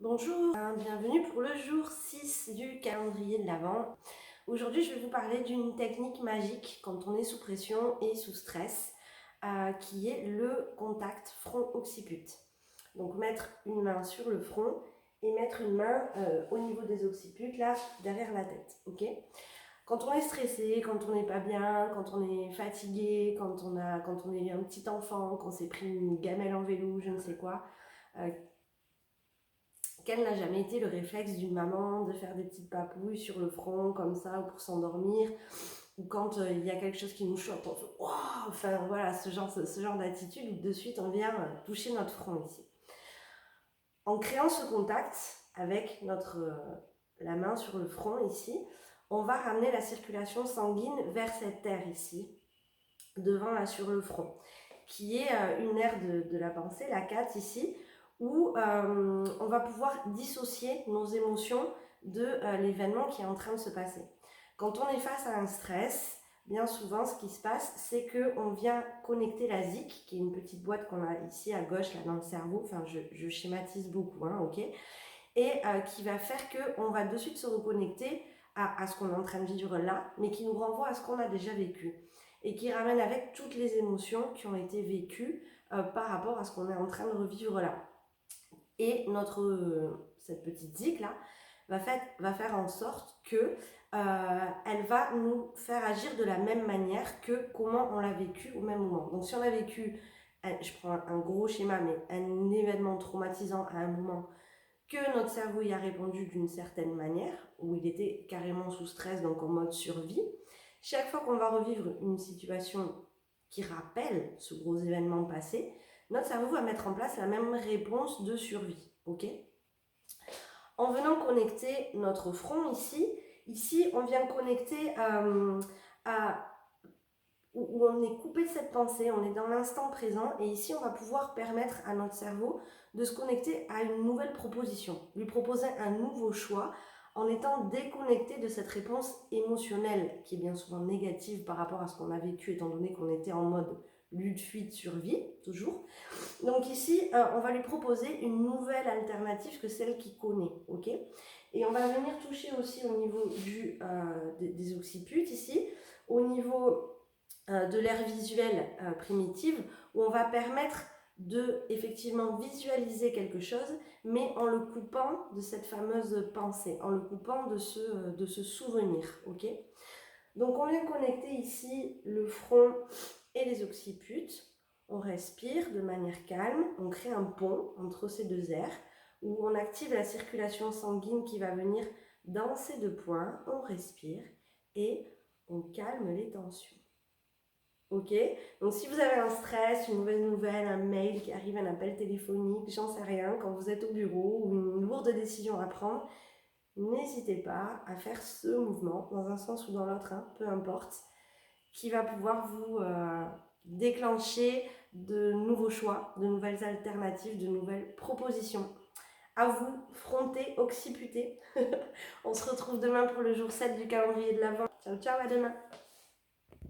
Bonjour, bienvenue pour le jour 6 du calendrier de l'Avent. Aujourd'hui, je vais vous parler d'une technique magique quand on est sous pression et sous stress, qui est le contact front-occiput. Donc mettre une main sur le front et mettre une main au niveau des occiputs, là, derrière la tête. Ok. Quand on est stressé, quand on n'est pas bien, quand on est fatigué, quand on est un petit enfant, qu'on s'est pris une gamelle en vélo, je ne sais quoi, quel n'a jamais été le réflexe d'une maman de faire des petites papouilles sur le front comme ça ou pour s'endormir, ou quand il y a quelque chose qui nous choque, on fait wow, enfin voilà, ce genre d'attitude où de suite on vient toucher notre front ici. En créant ce contact avec la main sur le front ici, on va ramener la circulation sanguine vers cette terre ici, devant là sur le front, qui est une aire de la pensée, la 4 ici, où on va pouvoir dissocier nos émotions de l'événement qui est en train de se passer. Quand on est face à un stress, bien souvent ce qui se passe, c'est qu'on vient connecter la ZIC, qui est une petite boîte qu'on a ici à gauche, là dans le cerveau, enfin je schématise beaucoup, hein, ok, et qui va faire qu'on va de suite se reconnecter à ce qu'on est en train de vivre là, mais qui nous renvoie à ce qu'on a déjà vécu et qui ramène avec toutes les émotions qui ont été vécues par rapport à ce qu'on est en train de revivre là. Et cette petite zik là va faire en sorte que elle va nous faire agir de la même manière que comment on l'a vécu au même moment. Donc si on a vécu, je prends un gros schéma, mais un événement traumatisant à un moment, que notre cerveau y a répondu d'une certaine manière, où il était carrément sous stress, donc en mode survie, chaque fois qu'on va revivre une situation qui rappelle ce gros événement passé, notre cerveau va mettre en place la même réponse de survie. Ok ? En venant connecter notre front ici on vient connecter où on est coupé de cette pensée, on est dans l'instant présent, et ici on va pouvoir permettre à notre cerveau de se connecter à une nouvelle proposition, lui proposer un nouveau choix en étant déconnecté de cette réponse émotionnelle qui est bien souvent négative par rapport à ce qu'on a vécu, étant donné qu'on était en mode lutte, fuite, survie, toujours. Donc ici, on va lui proposer une nouvelle alternative que celle qu'il connaît, ok ? Et on va venir toucher aussi au niveau des occiputs ici, au niveau de l'aire visuelle primitive, où on va permettre de effectivement visualiser quelque chose, mais en le coupant de cette fameuse pensée, en le coupant de ce souvenir, ok ? Donc on vient connecter ici le front et les occiputs, on respire de manière calme, on crée un pont entre ces deux aires, où on active la circulation sanguine qui va venir dans ces deux points, on respire et on calme les tensions. Ok, donc si vous avez un stress, une mauvaise nouvelle, un mail qui arrive, un appel téléphonique, j'en sais rien, quand vous êtes au bureau ou une lourde décision à prendre, n'hésitez pas à faire ce mouvement dans un sens ou dans l'autre, hein, peu importe, qui va pouvoir vous déclencher de nouveaux choix, de nouvelles alternatives, de nouvelles propositions. À vous, fronter, occiputer. On se retrouve demain pour le jour 7 du calendrier de l'Avent. Ciao, ciao, à demain.